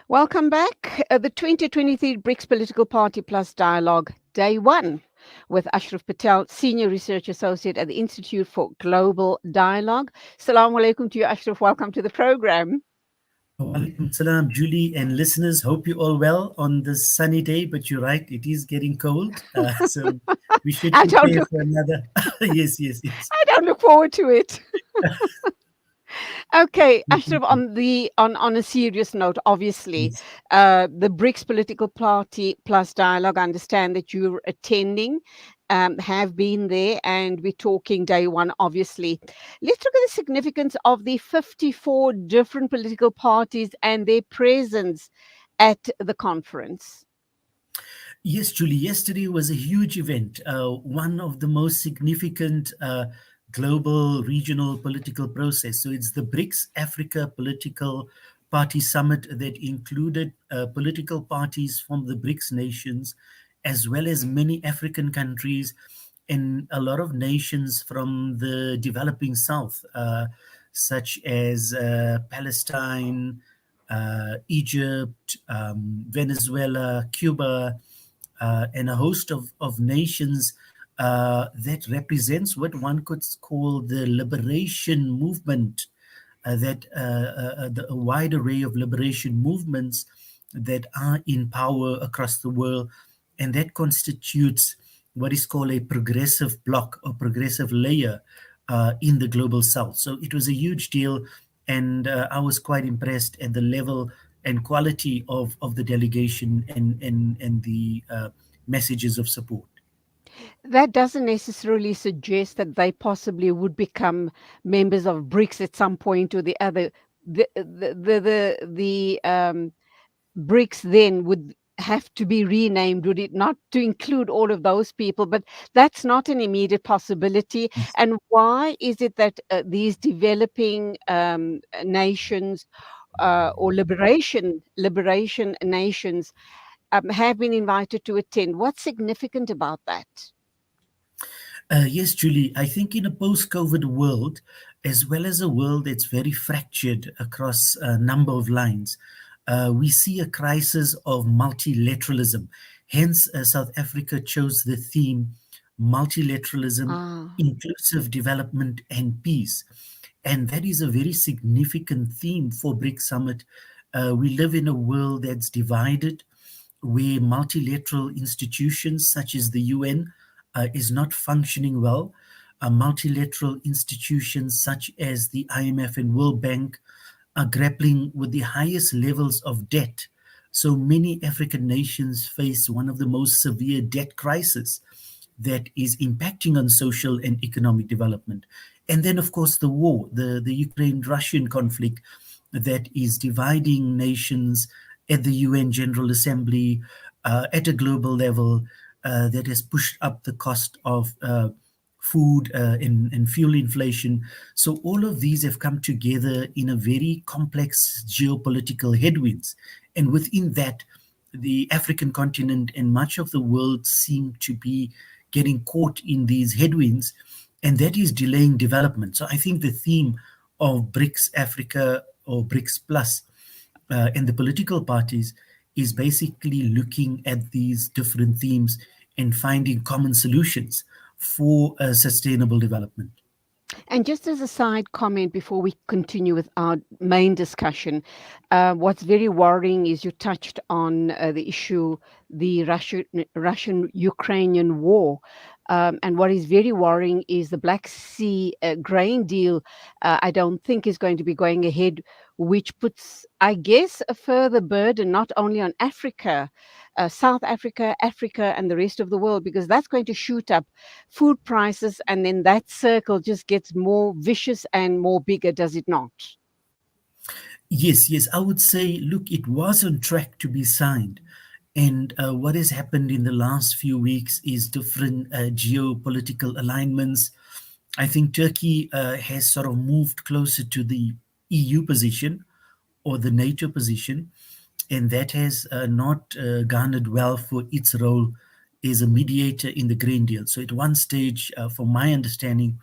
Welcome back. The 2023 BRICS Political Party Plus Dialogue, Day 1, with Ashraf Patel, Senior Research Associate at the Institute for Global Dialogue. Assalamu alaikum to you, Ashraf. Welcome to the program. Walaikum salam, Julie and listeners. Hope you're all well on this sunny day, but you're right, it is getting cold. So we should I don't prepare look, for another. Yes. I don't look forward to it. Okay, Ashraf, Definitely. on a serious note, obviously, Yes. the BRICS Political Party Plus Dialogue, I understand that you're attending, have been there, and we're talking day 1, obviously. Let's look at the significance of the 54 different political parties and their presence at the conference. Yes, Julie, yesterday was a huge event, one of the most significant global regional political process. So it's the BRICS Africa Political Party Summit that included political parties from the BRICS nations, as well as many African countries and a lot of nations from the developing South, such as Palestine, Egypt, Venezuela, Cuba, and a host of nations that represents what one could call the liberation movement, a wide array of liberation movements that are in power across the world, and that constitutes what is called a progressive bloc or progressive layer in the global south. So it was a huge deal, and I was quite impressed at the level and quality of the delegation and the messages of support. That doesn't necessarily suggest that they possibly would become members of BRICS at some point or the other. The BRICS then would have to be renamed, would it not, to include all of those people? But that's not an immediate possibility. And why is it that these developing nations or liberation nations have been invited to attend? What's significant about that? Yes, Julie, I think in a post COVID world, as well as a world that's very fractured across a number of lines, we see a crisis of multilateralism. Hence, South Africa chose the theme multilateralism, Ah. inclusive development, and peace. And that is a very significant theme for BRICS Summit. We live in a world that's divided, where multilateral institutions such as the UN is not functioning well. Multilateral institutions such as the IMF and World Bank are grappling with the highest levels of debt. So many African nations face one of the most severe debt crises that is impacting on social and economic development. And then, of course, the war, the Ukraine-Russian conflict that is dividing nations at the UN General Assembly, at a global level, that has pushed up the cost of food and fuel inflation. So all of these have come together in a very complex geopolitical headwinds. And within that, the African continent and much of the world seem to be getting caught in these headwinds, and that is delaying development. So I think the theme of BRICS Africa or BRICS Plus and the political parties is basically looking at these different themes and finding common solutions for sustainable development. And just as a side comment before we continue with our main discussion, what's very worrying is you touched on the issue, the Russian-Ukrainian war. And what is very worrying is the Black Sea grain deal, I don't think is going to be going ahead, which puts, I guess, a further burden not only on Africa, South Africa, Africa, and the rest of the world, because that's going to shoot up food prices, and then that circle just gets more vicious and more bigger, does it not? Yes, I would say, look, it was on track to be signed. And what has happened in the last few weeks is different geopolitical alignments. I think Turkey has sort of moved closer to the EU position or the NATO position, and that has not garnered well for its role as a mediator in the grain deal. So, at one stage, from my understanding,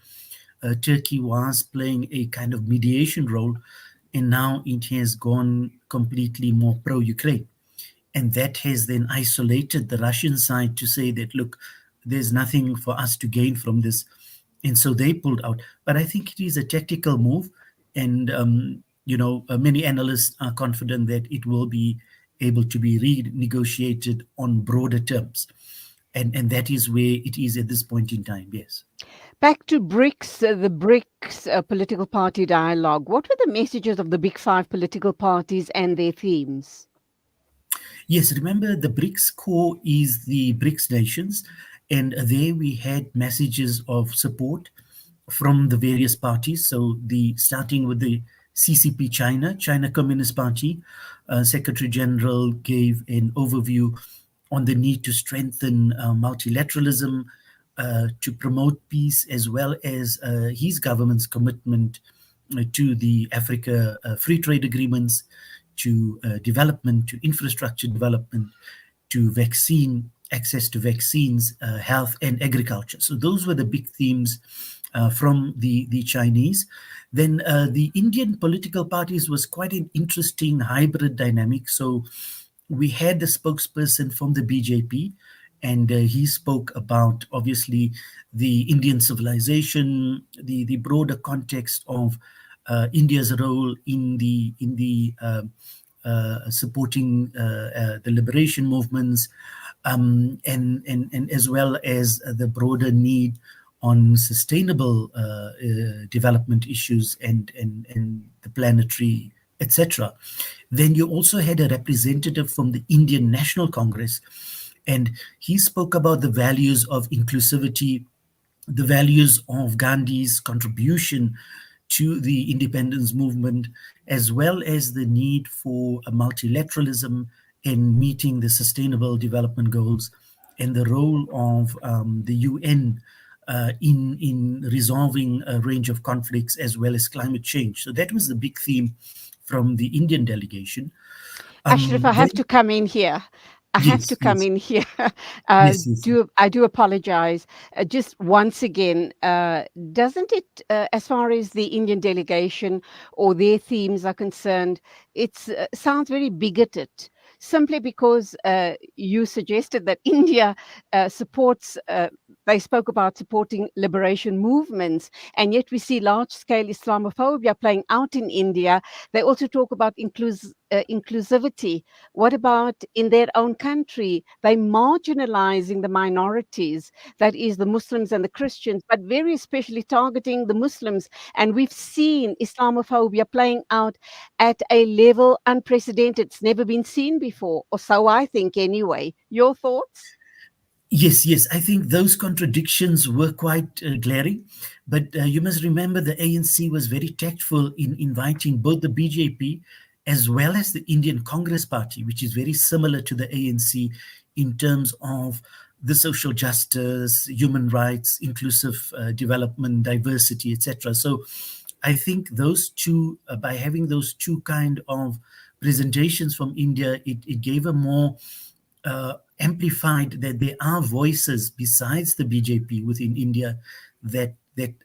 Turkey was playing a kind of mediation role, and now it has gone completely more pro-Ukraine. And that has then isolated the Russian side to say that, look, there's nothing for us to gain from this. And so they pulled out. But I think it is a tactical move. And, many analysts are confident that it will be able to be renegotiated on broader terms. And that is where it is at this point in time, yes. Back to BRICS, the BRICS political party dialogue. What were the messages of the big five political parties and their themes? Yes, remember the BRICS core is the BRICS nations, and there we had messages of support from the various parties. So the starting with the CCP China Communist Party, Secretary General gave an overview on the need to strengthen multilateralism, to promote peace, as well as his government's commitment to the Africa free trade agreements, to development, to infrastructure development, to vaccine access to vaccines, health, and agriculture. So those were the big themes from the Chinese. Then the Indian political parties was quite an interesting hybrid dynamic. So we had the spokesperson from the BJP, and he spoke about obviously the Indian civilization, the broader context of India's role in the supporting the liberation movements, and as well as the broader need on sustainable development issues and the planetary, etc. Then you also had a representative from the Indian National Congress, and he spoke about the values of inclusivity, the values of Gandhi's contribution to the independence movement, as well as the need for a multilateralism in meeting the sustainable development goals, and the role of the UN in resolving a range of conflicts, as well as climate change. So that was the big theme from the Indian delegation. Ashraf, I have Then to come in here. I have to yes, come yes, in here. yes, yes. I do apologize. Just once again, doesn't it, as far as the Indian delegation or their themes are concerned, it sounds very bigoted. Simply because you suggested that India supports, they spoke about supporting liberation movements, and yet we see large scale Islamophobia playing out in India. They also talk about inclusivity. What about in their own country? They marginalizing the minorities, that is the Muslims and the Christians, but very especially targeting the Muslims. And we've seen Islamophobia playing out at a level unprecedented. It's never been seen before, or so I think anyway. Your thoughts? Yes, yes. I think those contradictions were quite glaring. But you must remember the ANC was very tactful in inviting both the BJP as well as the Indian Congress Party, which is very similar to the ANC in terms of the social justice, human rights, inclusive development, diversity, etc. So I think those two, by having those two kind of presentations from India, it gave a more amplified that there are voices besides the BJP within India that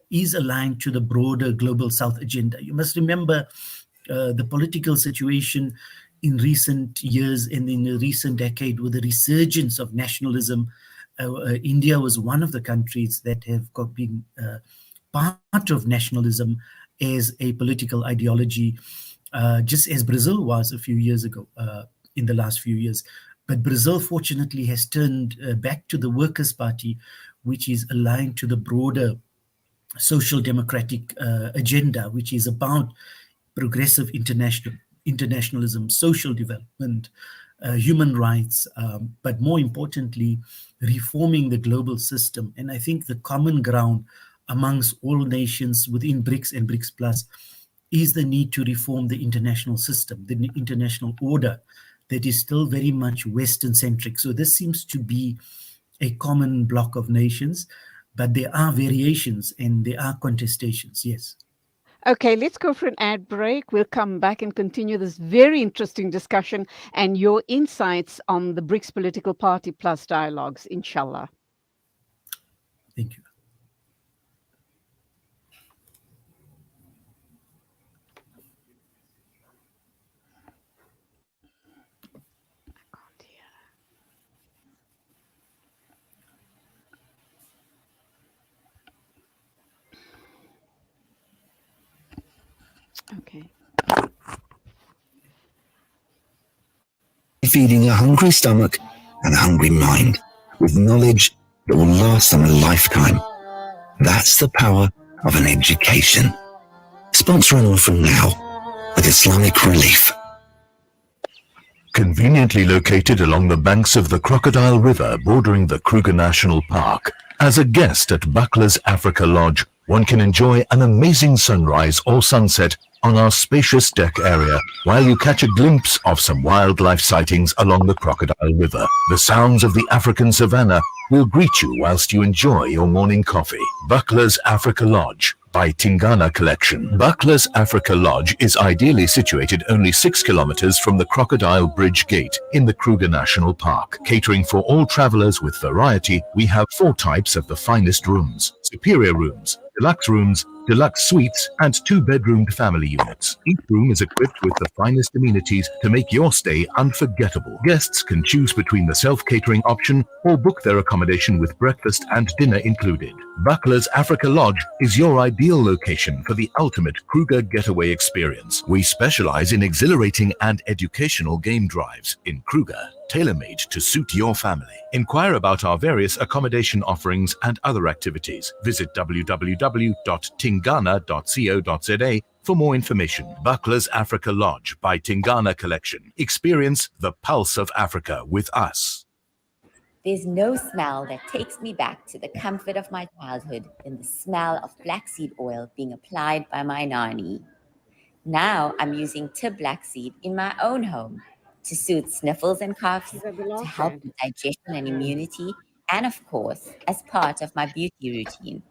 is aligned to the broader global South agenda. You must remember the political situation in recent years and in the recent decade with the resurgence of nationalism. India was one of the countries that have been part of nationalism as a political ideology, just as Brazil was a few years ago, in the last few years. But Brazil, fortunately, has turned back to the Workers' Party, which is aligned to the broader social democratic agenda, which is about progressive internationalism, social development, human rights, but more importantly, reforming the global system. And I think the common ground amongst all nations within BRICS and BRICS Plus is the need to reform the international system, the international order that is still very much Western centric. So this seems to be a common block of nations, but there are variations and there are contestations, yes. Okay, let's go for an ad break. We'll come back and continue this very interesting discussion and your insights on the BRICS Political Party Plus dialogues, inshallah. Thank you. Okay. Feeding a hungry stomach and a hungry mind with knowledge that will last them a lifetime. That's the power of an education. Sponsor an orphan now with Islamic Relief. Conveniently located along the banks of the Crocodile River bordering the Kruger National Park, as a guest at Buckler's Africa Lodge, one can enjoy an amazing sunrise or sunset on our spacious deck area while you catch a glimpse of some wildlife sightings along the Crocodile River. The sounds of the African savannah will greet you whilst you enjoy your morning coffee. Buckler's Africa Lodge by Tingana Collection. Buckler's Africa Lodge is ideally situated only 6 kilometers from the Crocodile Bridge Gate in the Kruger National Park. Catering for all travelers with variety, we have 4 types of the finest rooms: superior rooms, deluxe suites, and 2-bedroomed family units. Each room is equipped with the finest amenities to make your stay unforgettable. Guests can choose between the self-catering option or book their accommodation with breakfast and dinner included. Buckler's Africa Lodge is your ideal location for the ultimate Kruger getaway experience. We specialize in exhilarating and educational game drives in Kruger, tailor-made to suit your family. Inquire about our various accommodation offerings and other activities. Visit www.tingana.co.za for more information. Buckler's Africa Lodge by Tingana Collection. Experience the pulse of Africa with us. There's no smell that takes me back to the comfort of my childhood than the smell of black seed oil being applied by my nanny. Now I'm using Tib black seed in my own home to soothe sniffles and coughs, to help with digestion and immunity, and of course, as part of my beauty routine.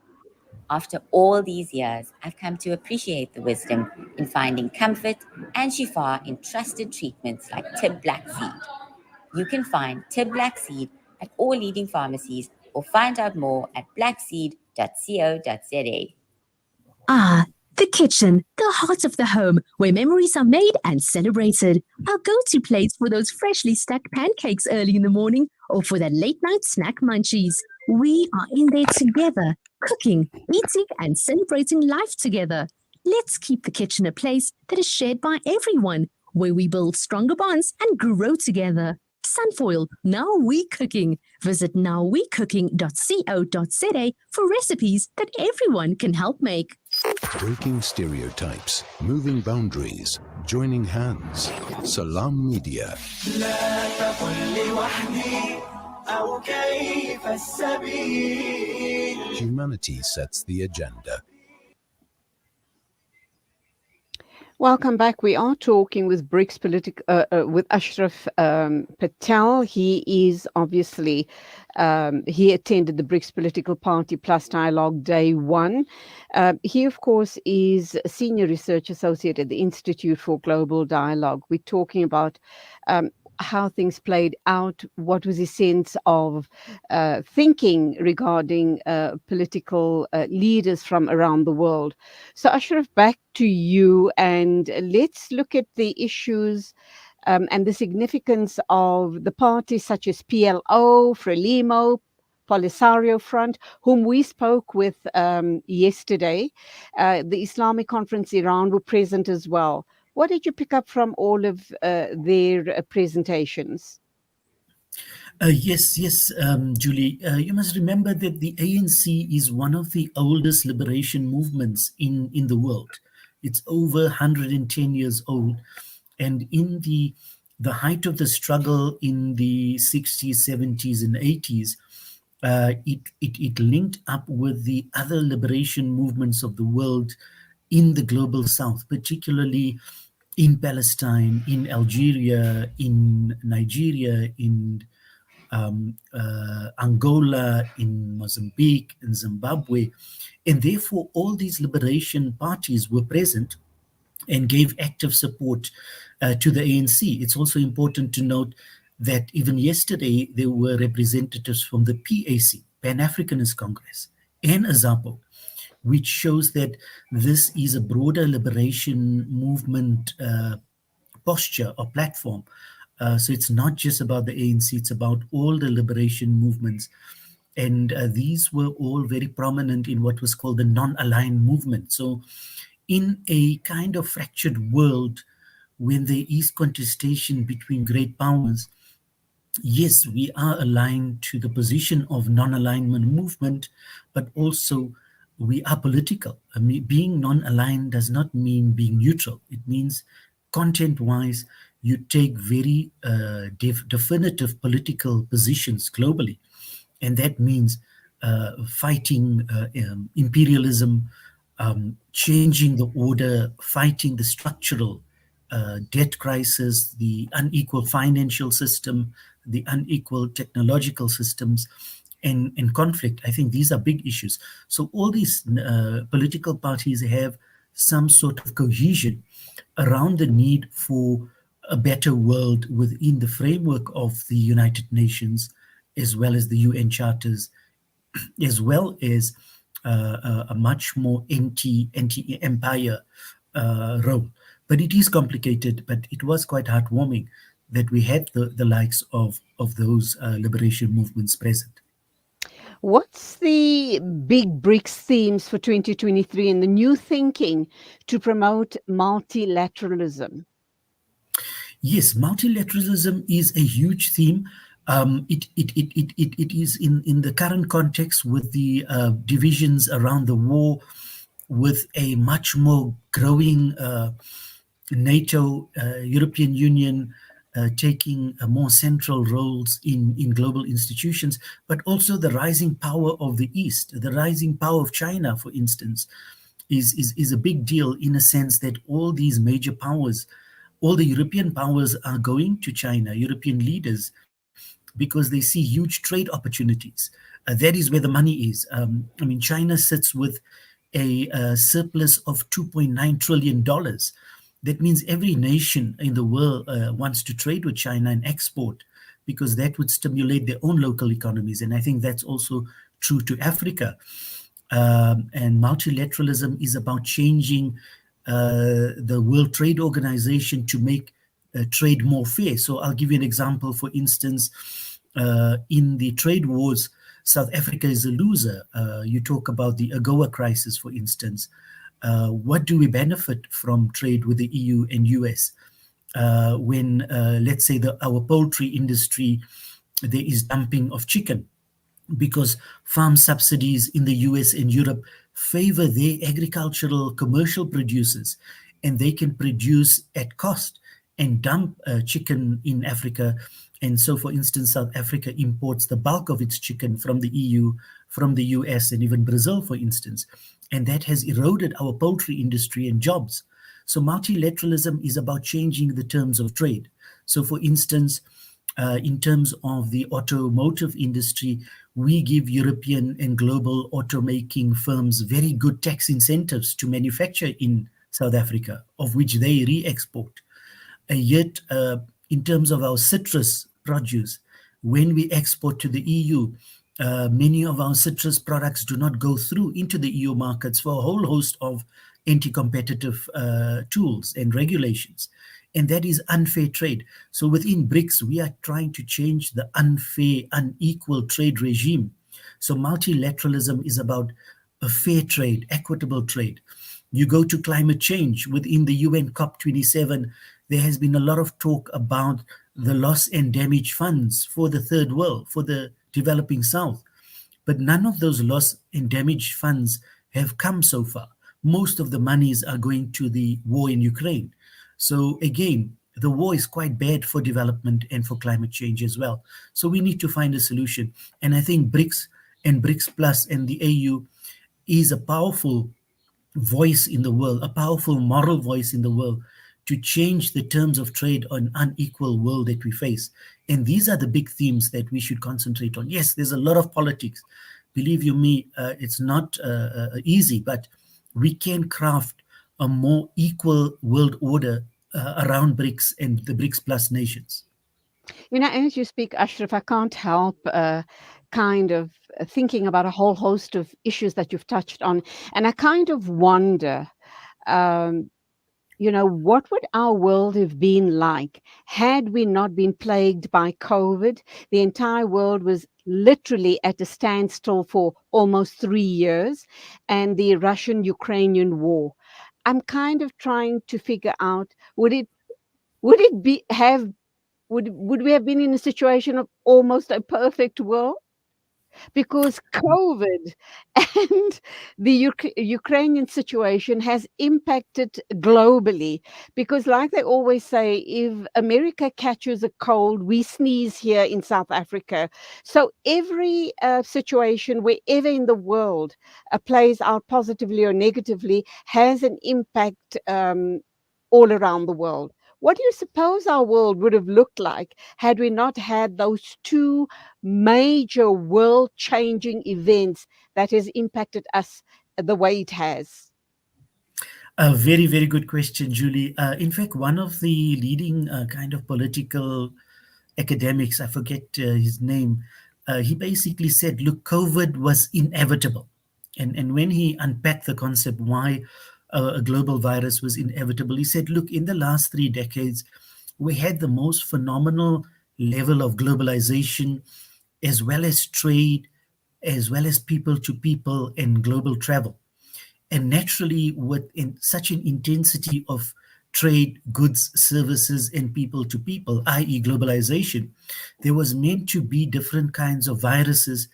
After all these years, I've come to appreciate the wisdom in finding comfort and shifa in trusted treatments like Tib black seed. You can find Tib black seed at all leading pharmacies or find out more at blackseed.co.za. Ah, the kitchen, the heart of the home, where memories are made and celebrated. Our go-to place for those freshly stacked pancakes early in the morning or for that late-night snack munchies. We are in there together, cooking, eating, and celebrating life together. Let's keep the kitchen a place that is shared by everyone, where we build stronger bonds and grow together. Sunfoil, Now We Cooking. Visit nowwecooking.co.za for recipes that everyone can help make. Breaking stereotypes, moving boundaries, joining hands. Salam Media. Humanity sets the agenda. Welcome back. We are talking with with Ashraf Patel. He is obviously, he attended the BRICS Political Party Plus Dialogue Day 1. He, of course, is a Senior Research Associate at the Institute for Global Dialogue. We're talking about how things played out, what was his sense of thinking regarding political leaders from around the world. So Ashraf, back to you, and let's look at the issues and the significance of the parties such as PLO, Frelimo, Polisario Front, whom we spoke with yesterday. The Islamic Conference Iran were present as well. What did you pick up from all of their presentations? Yes, Julie. You must remember that the ANC is one of the oldest liberation movements in the world. It's over 110 years old. And in the height of the struggle in the 60s, 70s, and 80s, it linked up with the other liberation movements of the world in the global south, particularly in Palestine, in Algeria, in Nigeria, in Angola, in Mozambique, in Zimbabwe. And therefore, all these liberation parties were present and gave active support to the ANC. It's also important to note that even yesterday, there were representatives from the PAC, Pan-Africanist Congress, and AZAPO, which shows that this is a broader liberation movement posture or platform. So it's not just about the ANC, it's about all the liberation movements. And these were all very prominent in what was called the non-aligned movement. So in a kind of fractured world, when there is contestation between great powers, yes, we are aligned to the position of non-alignment movement, but also we are political. I mean, being non-aligned does not mean being neutral. It means content-wise, you take very definitive political positions globally. And that means fighting imperialism, changing the order, fighting the structural debt crisis, the unequal financial system, the unequal technological systems, and conflict. I think these are big issues. So all these political parties have some sort of cohesion around the need for a better world within the framework of the United Nations, as well as the UN charters, as well as a much more anti-empire role. But it is complicated, but it was quite heartwarming that we had the likes of those liberation movements present. What's the big BRICS themes for 2023 and the new thinking to promote multilateralism? Yes, multilateralism is a huge theme. It is in the current context with the divisions around the war, with a much more growing NATO, European Union taking more central roles in global institutions, but also the rising power of the East, the rising power of China, for instance, is a big deal, in a sense that all these major powers, all the European powers are going to China, European leaders, because they see huge trade opportunities. That is where the money is. I mean, China sits with a surplus of $2.9 trillion. That means every nation in the world wants to trade with China and export, because that would stimulate their own local economies. And I think that's also true to Africa. And multilateralism is about changing the World Trade Organization to make trade more fair. So I'll give you an example. For instance, in the trade wars, South Africa is a loser. You talk about the AGOA crisis, for instance. What do we benefit from trade with the EU and US? When, let's say, our poultry industry, there is dumping of chicken, because farm subsidies in the US and Europe favor their agricultural commercial producers, and they can produce at cost and dump chicken in Africa. And so, for instance, South Africa imports the bulk of its chicken from the EU, from the US, and even Brazil, for instance. And that has eroded our poultry industry and jobs. So multilateralism is about changing the terms of trade. So, for instance, in terms of the automotive industry, we give European and global automaking firms very good tax incentives to manufacture in South Africa, of which they re-export. Yet, in terms of our citrus produce, when we export to the EU, many of our citrus products do not go through into the EU markets for a whole host of anti-competitive tools and regulations. And that is unfair trade. So within BRICS, we are trying to change the unfair, unequal trade regime. So multilateralism is about a fair trade, equitable trade. You go to climate change within the UN COP27, there has been a lot of talk about the loss and damage funds for the third world, for the developing South. But none of those loss and damage funds have come so far. Most of the monies are going to the war in Ukraine. So again, the war is quite bad for development and for climate change as well. So we need to find a solution. And I think BRICS and BRICS Plus and the AU is a powerful voice in the world, a powerful moral voice in the world, to change the terms of trade on unequal world that we face. And these are the big themes that we should concentrate on. Yes, there's a lot of politics. Believe you me, it's not easy, but we can craft a more equal world order around BRICS and the BRICS Plus nations. You know, as you speak, Ashraf, I can't help kind of thinking about a whole host of issues that you've touched on. And I kind of wonder, you know, what would our world have been like had we not been plagued by COVID? The entire world was literally at a standstill for almost 3 years, and the Russian-Ukrainian war. I'm kind of trying to figure out, would it be have would we have been in a situation of almost a perfect world? Because COVID and the Ukrainian situation has impacted globally. Because, like they always say, if America catches a cold, we sneeze here in South Africa. So, every situation, wherever in the world, plays out positively or negatively, has an impact all around the world. What do you suppose our world would have looked like had we not had those two major world changing events that has impacted us the way it has? A very, very good question, Julie. In fact, one of the leading kind of political academics, I forget his name, he basically said, look, COVID was inevitable. And when he unpacked the concept why a global virus was inevitable, he said, look, in the last 3 decades, we had the most phenomenal level of globalization, as well as trade, as well as people to people and global travel. And naturally, with in such an intensity of trade, goods, services, and people to people, i.e., globalization, there was meant to be different kinds of viruses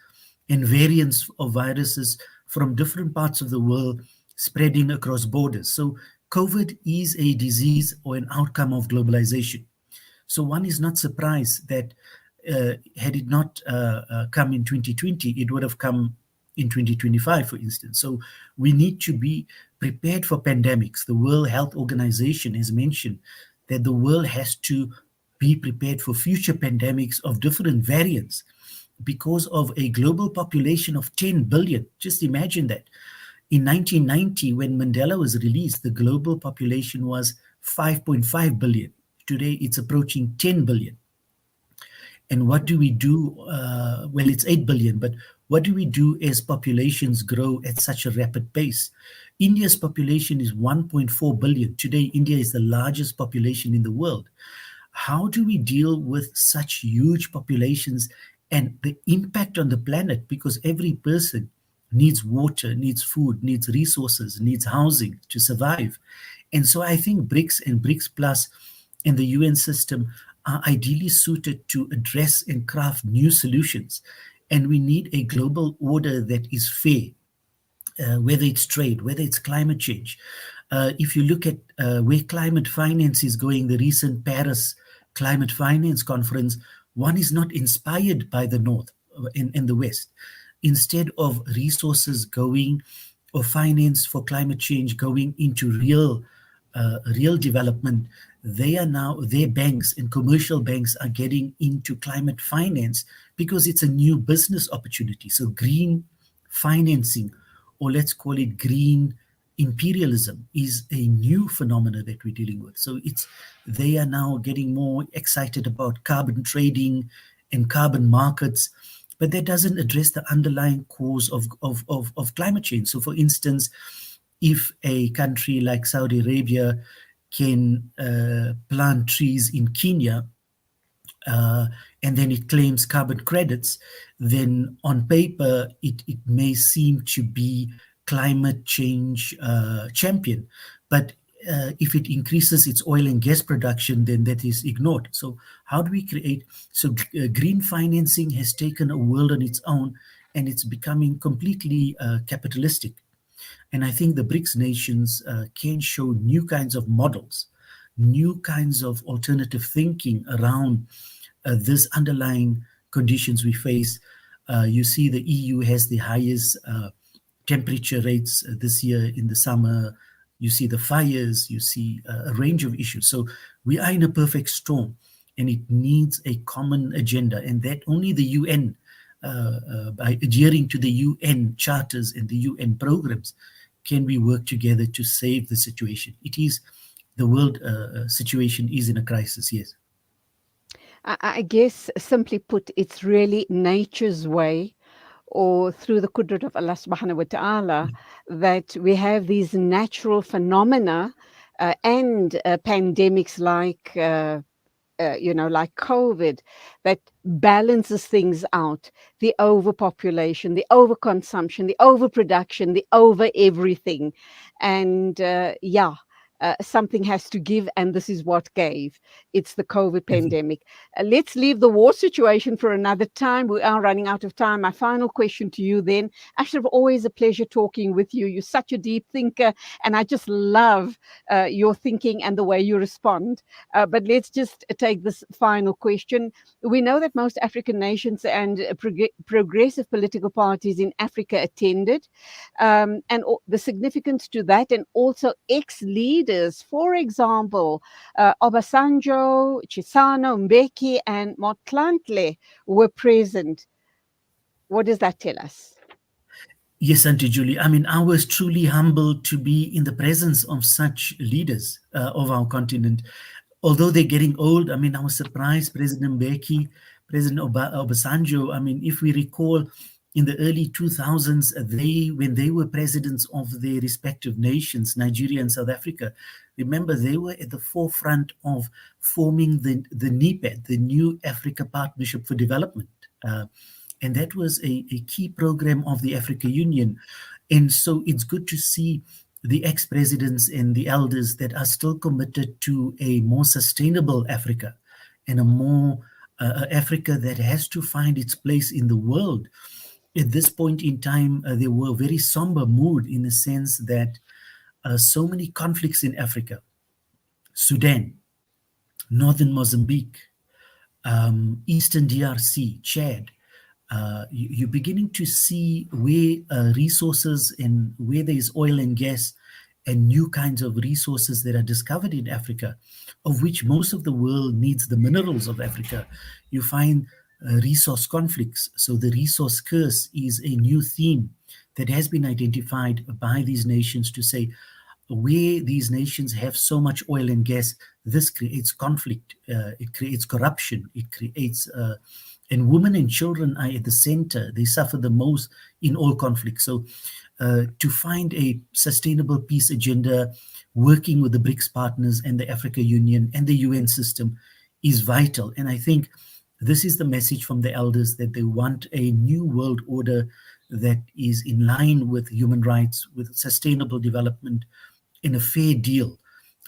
and variants of viruses from different parts of the world spreading across borders. So, COVID is a disease or an outcome of globalization. So, one is not surprised that had it not come in 2020, it would have come in 2025, for instance. So we need to be prepared for pandemics. The World Health Organization has mentioned that the world has to be prepared for future pandemics of different variants because of a global population of 10 billion. Just imagine that. In 1990, when Mandela was released, the global population was 5.5 billion. Today, it's approaching 10 billion. And what do we do? Well, it's 8 billion, but what do we do as populations grow at such a rapid pace? India's population is 1.4 billion. Today, India is the largest population in the world. How do we deal with such huge populations and the impact on the planet? Because every person needs water, needs food, needs resources, needs housing to survive. And so I think BRICS and BRICS Plus and the UN system are ideally suited to address and craft new solutions. And we need a global order that is fair, whether it's trade, whether it's climate change. If you look at where climate finance is going, the recent Paris Climate Finance Conference, one is not inspired by the North and the West. Instead of resources going or finance for climate change going into real development, they are now, their banks and commercial banks are getting into climate finance because it's a new business opportunity. So green financing, or let's call it green imperialism, is a new phenomena that we're dealing with. So they are now getting more excited about carbon trading and carbon markets, but that doesn't address the underlying cause of climate change. So for instance, if a country like Saudi Arabia can plant trees in Kenya, and then it claims carbon credits, then on paper it may seem to be climate change champion. But if it increases its oil and gas production, then that is ignored. So how do we create? So green financing has taken a world on its own, and it's becoming completely capitalistic. And I think the BRICS nations can show new kinds of models, new kinds of alternative thinking around this underlying conditions we face. You see the EU has the highest temperature rates this year in the summer. You see the fires, you see a range of issues. So we are in a perfect storm, and it needs a common agenda, and that only the UN, by adhering to the UN charters and the UN programs, can we work together to save the situation. It is, the world situation is in a crisis, yes. I guess, simply put, it's really nature's way, or through the qudrat of Allah subhanahu wa ta'ala, that we have these natural phenomena and pandemics like like COVID, that balances things out. The overpopulation, the overconsumption, the overproduction, the over everything. And something has to give, and this is what gave. It's the COVID pandemic. Let's leave the war situation for another time. We are running out of time. My final question to you then, Ashraf, always a pleasure talking with you. You're such a deep thinker, and I just love your thinking and the way you respond. But let's just take this final question. We know that most African nations and progressive political parties in Africa attended, and the significance to that, and also ex-leaders, for example, Obasanjo, Chisano, Mbeki, and Motlanthe were present. What does that tell us? Yes, Auntie Julie. I mean, I was truly humbled to be in the presence of such leaders of our continent. Although they're getting old, I mean, I was surprised. President Mbeki, President Obasanjo, I mean, if we recall, in the early 2000s, when they were presidents of their respective nations, Nigeria and South Africa, remember, they were at the forefront of forming the NEPAD, the New Africa Partnership for Development. And that was a key program of the Africa Union. And so it's good to see the ex-presidents and the elders that are still committed to a more sustainable Africa and a more Africa that has to find its place in the world. At this point in time, there were a very somber mood in the sense that so many conflicts in Africa, Sudan, northern Mozambique, eastern DRC, Chad, you're beginning to see where resources and where there is oil and gas and new kinds of resources that are discovered in Africa, of which most of the world needs the minerals of Africa. You find resource conflicts. So the resource curse is a new theme that has been identified by these nations to say, where these nations have so much oil and gas, this creates conflict, it creates corruption, it creates, and women and children are at the center. They suffer the most in all conflicts. So to find a sustainable peace agenda, working with the BRICS partners and the Africa Union and the UN system is vital. And I think this is the message from the elders, that they want a new world order that is in line with human rights, with sustainable development, in a fair deal,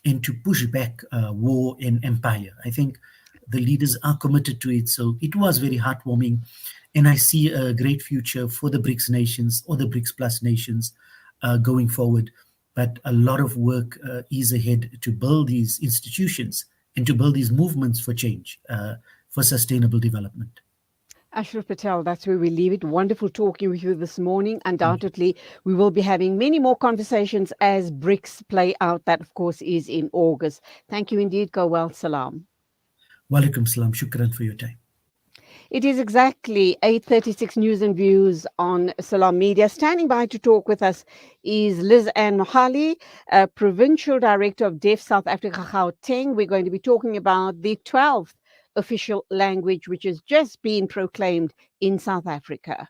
and to push back war and empire. I think the leaders are committed to it. So it was very heartwarming. And I see a great future for the BRICS nations, or the BRICS plus nations going forward. But a lot of work is ahead to build these institutions and to build these movements for change, for sustainable development. Ashraf Patel, that's where we leave it. Wonderful talking with you this morning. Undoubtedly, we will be having many more conversations as BRICS play out. That, of course, is in August. Thank you indeed. Go well. Salam. Walaikum salam. Shukran for your time. It is exactly 8:36 News and Views on Salam Media. Standing by to talk with us is Liz Ann Mohali, Provincial Director of Deaf South Africa, Gauteng. We're going to be talking about the 12th official language, which has just been proclaimed in South Africa.